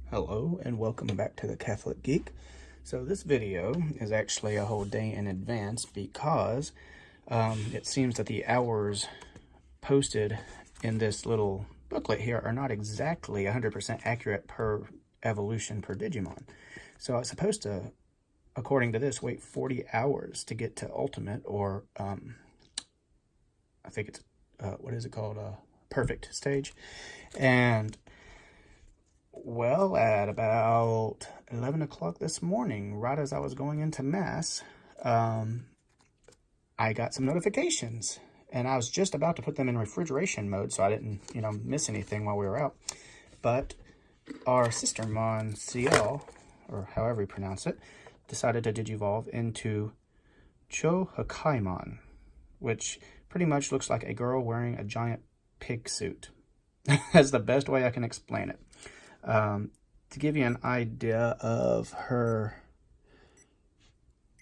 Hello and welcome back to the Catholic Geek. So this video is actually a whole day in advance because it seems that the hours posted in this little booklet here are not exactly 100% accurate per evolution per Digimon. So I was supposed to, according to this, wait 40 hours to get to Ultimate, or I think it's, what is it called? Perfect stage. And well, at about 11 o'clock this morning, right as I was going into Mass, I got some notifications. And I was just about to put them in refrigeration mode so I didn't, miss anything while we were out. But our Sistermon, Ciel, or however you pronounce it, decided to digivolve into Chohakaimon, which pretty much looks like a girl wearing a giant pig suit. That's the best way I can explain it. To give you an idea of her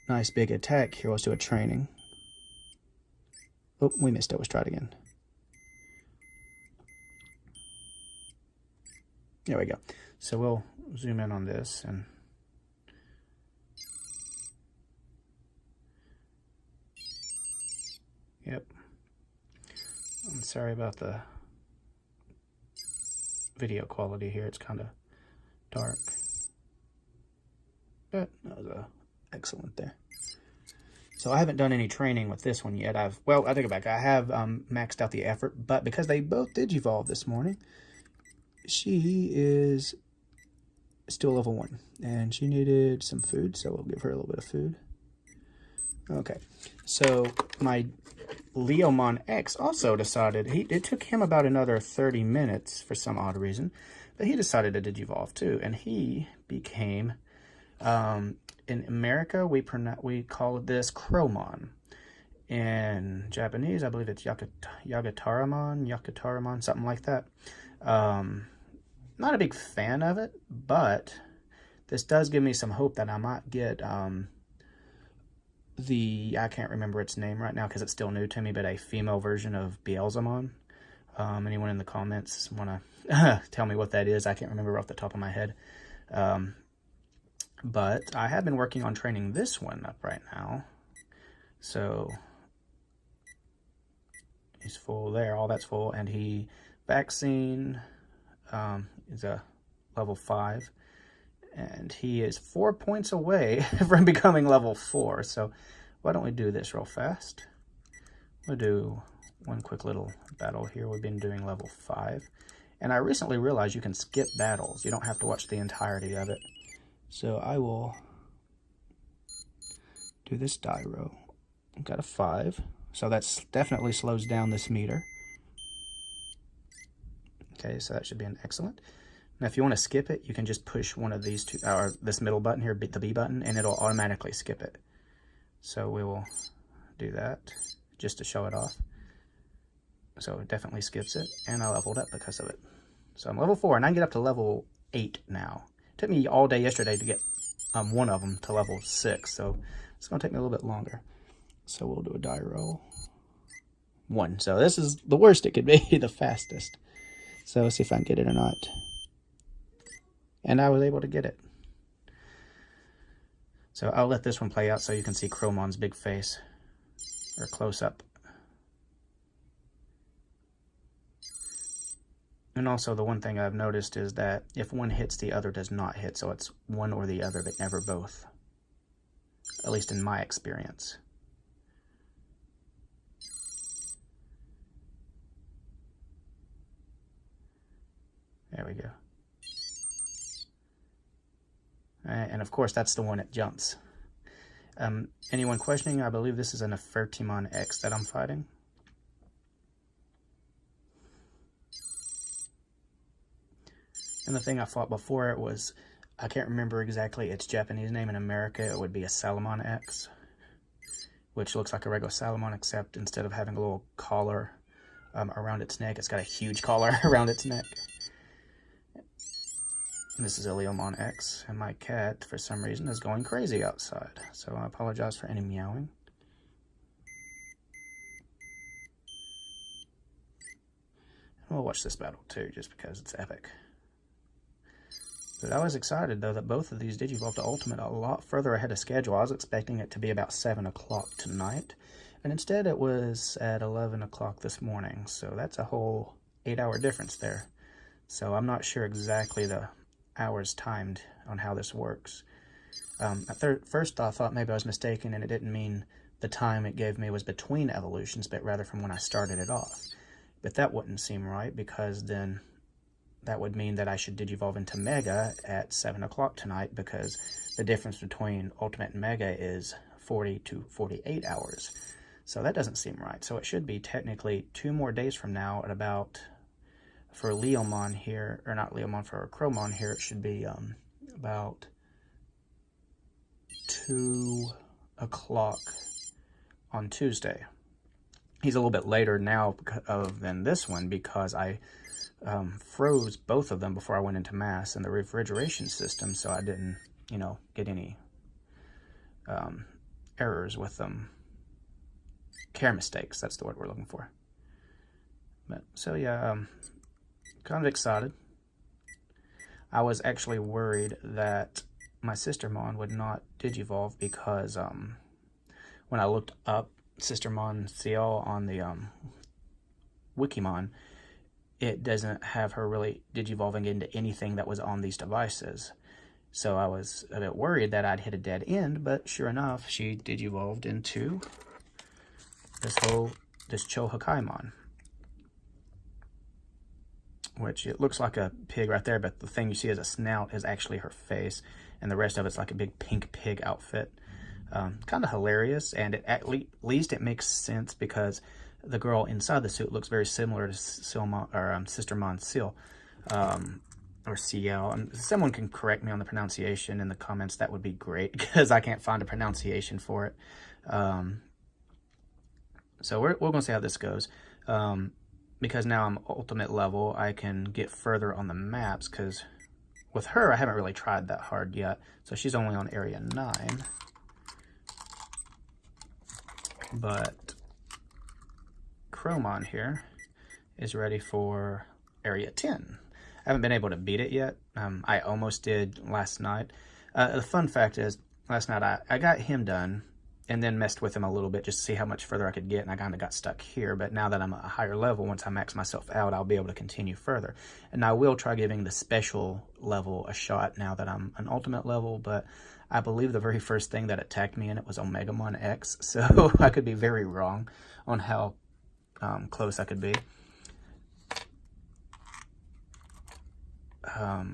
nice big attack, here, let's do a training. Oh, we missed it. Let's try it again. There we go. So we'll zoom in on this and yep. I'm sorry about the video quality here. It's kind of dark, but that was excellent there. So I haven't done any training with this one yet. I take it back. I have maxed out the effort, but because they both digivolved this morning, she is still level 1, and she needed some food, so we'll give her a little bit of food. Okay, so my Leomon X also decided, it took him about another 30 minutes for some odd reason, but he decided to digivolve too, and he became, in America, we call this Crowmon. In Japanese, I believe it's Yagataramon, something like that. Not a big fan of it, but this does give me some hope that I might get I can't remember its name right now because it's still new to me, but a female version of Beelzemon. Anyone in the comments want to tell me what that is? I can't remember off the top of my head. But I have been working on training this one up right now. So he's full there, all that's full, and he vaccine is a level 5. And he is 4 points away from becoming level 4. So why don't we do this real fast? We'll do one quick little battle here. We've been doing level 5. And I recently realized you can skip battles. You don't have to watch the entirety of it. So I will do this die row. I've got a 5. So that definitely slows down this meter. Okay, so that should be an excellent. Now, if you want to skip it, you can just push one of these two, or this middle button here, the B button, and it'll automatically skip it. So we will do that just to show it off. So it definitely skips it, and I leveled up because of it. So I'm level 4, and I can get up to level 8 now. It took me all day yesterday to get one of them to level 6, so it's going to take me a little bit longer. So we'll do a die roll. 1. So this is the worst it could be, the fastest. So let's see if I can get it or not. And I was able to get it. So I'll let this one play out so you can see Crowmon's big face, or close up. And also the one thing I've noticed is that if one hits, the other does not hit. So it's one or the other, but never both. At least in my experience. There we go. And of course, that's the one that jumps. Anyone questioning? I believe this is an Nefertimon X that I'm fighting. And the thing I fought before it was, I can't remember exactly its Japanese name. In America, it would be a Salamon X, which looks like a regular Salamon, except instead of having a little collar around its neck, it's got a huge collar around its neck. This is a Leomon X, and my cat, for some reason, is going crazy outside. So I apologize for any meowing. And we'll watch this battle too, just because it's epic. But I was excited, though, that both of these digivolved to Ultimate a lot further ahead of schedule. I was expecting it to be about 7 o'clock tonight, and instead it was at 11 o'clock this morning. So that's a whole 8-hour difference there. So I'm not sure exactly the hours timed on how this works. At first I thought maybe I was mistaken, and it didn't mean the time it gave me was between evolutions, but rather from when I started it off. But that wouldn't seem right, because then that would mean that I should digivolve into Mega at 7 o'clock tonight, because the difference between Ultimate and Mega is 40 to 48 hours. So that doesn't seem right. So it should be technically 2 more days from now at about, for Leomon here, or not Leomon, for Chromon here, it should be about 2 o'clock on Tuesday. He's a little bit later now than this one, because I froze both of them before I went into mass in the refrigeration system, so I didn't, you know, get any errors with them. Care mistakes, that's the word we're looking for. But so yeah, kind of excited. I was actually worried that my Sistermon would not digivolve, because when I looked up Sistermon Ciel on the Wikimon, it doesn't have her really digivolving into anything that was on these devices. So I was a bit worried that I'd hit a dead end, but sure enough, she digivolved into this Chohakaimon, which it looks like a pig right there, but the thing you see as a snout is actually her face, and the rest of it's like a big pink pig outfit. Kind of hilarious, and at least it makes sense, because the girl inside the suit looks very similar to Sistermon Ciel, or Ciel. Someone can correct me on the pronunciation in the comments. That would be great, because I can't find a pronunciation for it. So we're going to see how this goes. Because now I'm ultimate level, I can get further on the maps, because with her, I haven't really tried that hard yet. So she's only on area 9. But Chromon here is ready for area 10. I haven't been able to beat it yet. I almost did last night. The fun fact is, last night I got him done, and then messed with him a little bit just to see how much further I could get, and I kind of got stuck here. But now that I'm at a higher level, once I max myself out, I'll be able to continue further. And I will try giving the special level a shot now that I'm an ultimate level, but I believe the very first thing that attacked me in it was Omegamon X, so I could be very wrong on how close I could be. Oh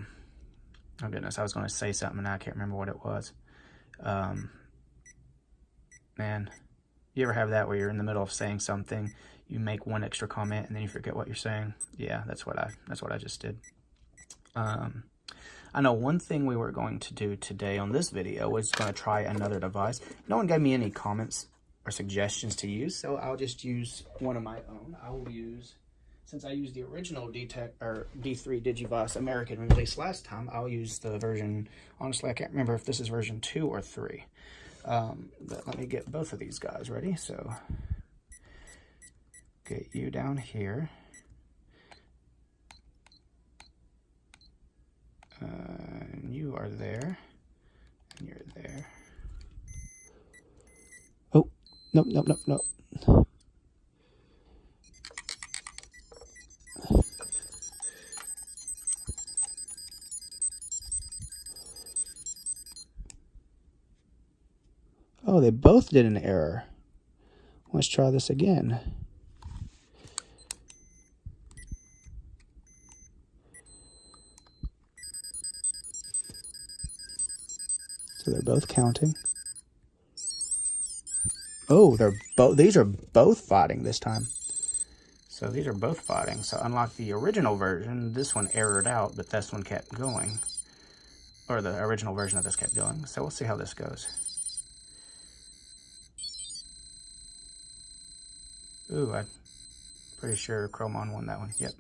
goodness, I was going to say something and I can't remember what it was. Man, you ever have that where you're in the middle of saying something, you make one extra comment, and then you forget what you're saying? Yeah, that's what I just did. I know one thing we were going to do today on this video was going to try another device. No one gave me any comments or suggestions to use, so I'll just use one of my own. I will use, since I used the original D3 Digivice American release last time, I'll use the version, honestly, I can't remember if this is version 2 or 3. But let me get both of these guys ready. So get you down here. And you are there. And you're there. Oh, nope, nope, nope, nope. Oh, they both did an error. Let's try this again. So they're both counting. Oh, these are both fighting this time. So these are both fighting. So unlike the original version, this one errored out, but this one kept going. Or the original version of this kept going. So we'll see how this goes. Ooh, I'm pretty sure Chromon won that one. Yep.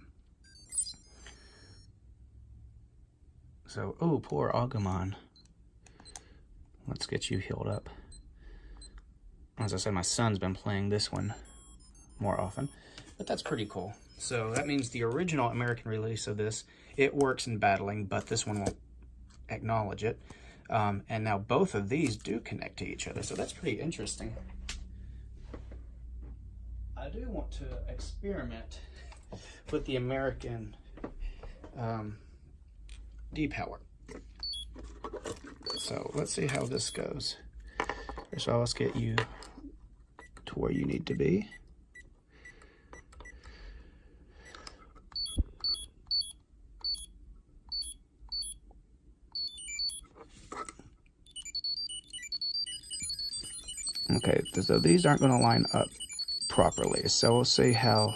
So, ooh, poor Agumon. Let's get you healed up. As I said, my son's been playing this one more often, but that's pretty cool. So that means the original American release of this, it works in battling, but this one won't acknowledge it. And now both of these do connect to each other, so that's pretty interesting. I do want to experiment with the American D-Power. So let's see how this goes. First of all, let's get you to where you need to be. Okay, so these aren't going to line up properly, so we'll see how,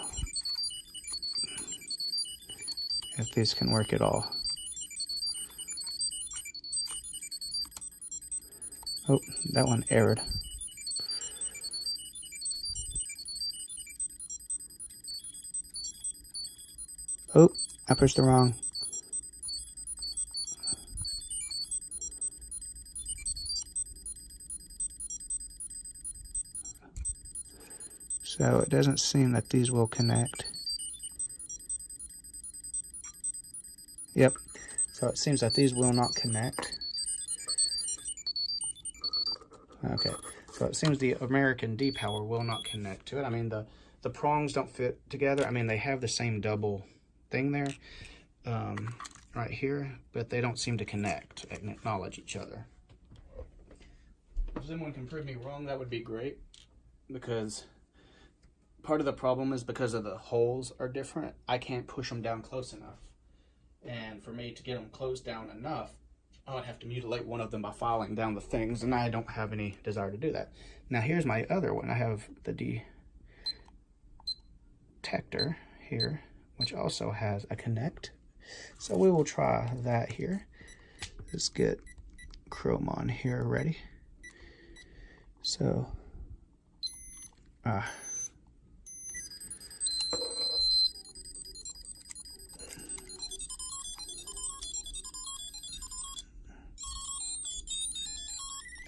if these can work at all. Oh, that one errored. Oh, I pushed the wrong. So it doesn't seem that these will connect. Yep, so it seems that these will not connect. Okay, so it seems the American D-Power will not connect to it. I mean, the prongs don't fit together. I mean, they have the same double thing there, right here, but they don't seem to connect and acknowledge each other. If someone can prove me wrong, that would be great, because part of the problem is because of the holes are different. I can't push them down close enough. And for me to get them closed down enough, I would have to mutilate one of them by filing down the things, and I don't have any desire to do that. Now here's my other one. I have the detector here, which also has a connect. So we will try that here. Let's get Chromon here ready. So,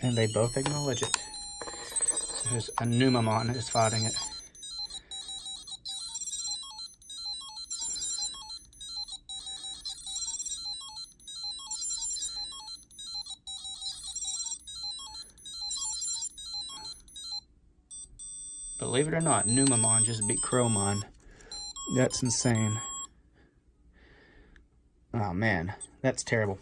and they both acknowledge it. So here's a Leomon is fighting it. Believe it or not, Leomon just beat Chromon. That's insane. Oh man, that's terrible.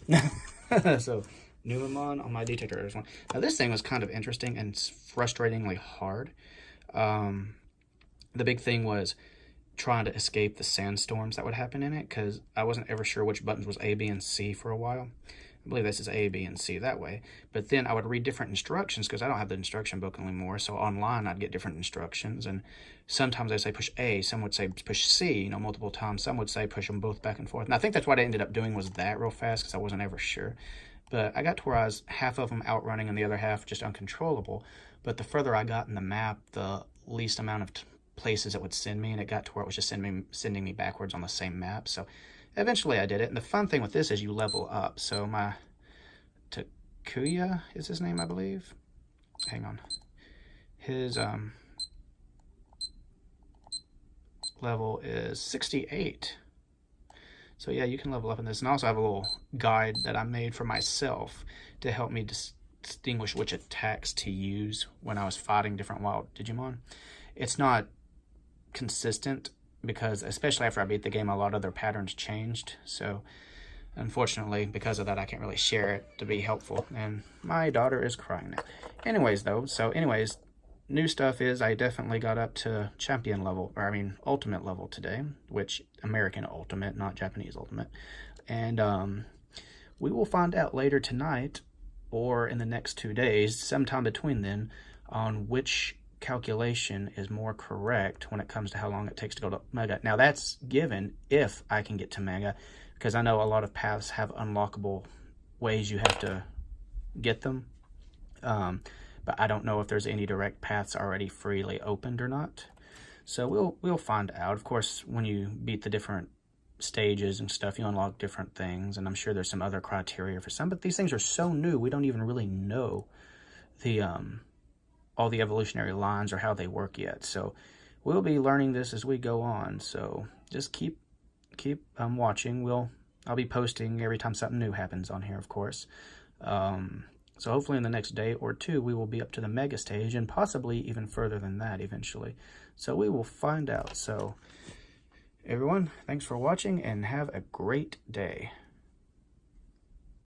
So Leomon on my detector is one. Now this thing was kind of interesting and frustratingly hard. The big thing was trying to escape the sandstorms that would happen in it, because I wasn't ever sure which buttons was A, B, and C for a while. I believe this is A, B, and C that way. But then I would read different instructions, because I don't have the instruction book anymore. So online I'd get different instructions, and sometimes they say push A, some would say push C, you know, multiple times. Some would say push them both back and forth. And I think that's what I ended up doing, was that real fast, because I wasn't ever sure. But I got to where I was half of them outrunning and the other half just uncontrollable. But the further I got in the map, the least amount of places it would send me, and it got to where it was just sending me backwards on the same map. So eventually I did it. And the fun thing with this is you level up. So my Takuya is his name, I believe. Hang on. His level is 68. So yeah, you can level up in this. And I also have a little guide that I made for myself to help me distinguish which attacks to use when I was fighting different wild Digimon. It's not consistent, because especially after I beat the game, a lot of their patterns changed. So unfortunately, because of that, I can't really share it to be helpful. And my daughter is crying now. Anyways, new stuff is I definitely got up to champion level, or I mean ultimate level today, which American ultimate, not Japanese ultimate. And we will find out later tonight or in the next 2 days, sometime between then, on which calculation is more correct when it comes to how long it takes to go to Mega. Now that's given if I can get to Mega, because I know a lot of paths have unlockable ways you have to get them. But I don't know if there's any direct paths already freely opened or not. So we'll find out. Of course, when you beat the different stages and stuff, you unlock different things, and I'm sure there's some other criteria for some, but these things are so new, we don't even really know the all the evolutionary lines or how they work yet. So we'll be learning this as we go on. So just keep watching. I'll be posting every time something new happens on here, of course. So hopefully in the next day or two, we will be up to the mega stage and possibly even further than that eventually. So we will find out. So everyone, thanks for watching and have a great day.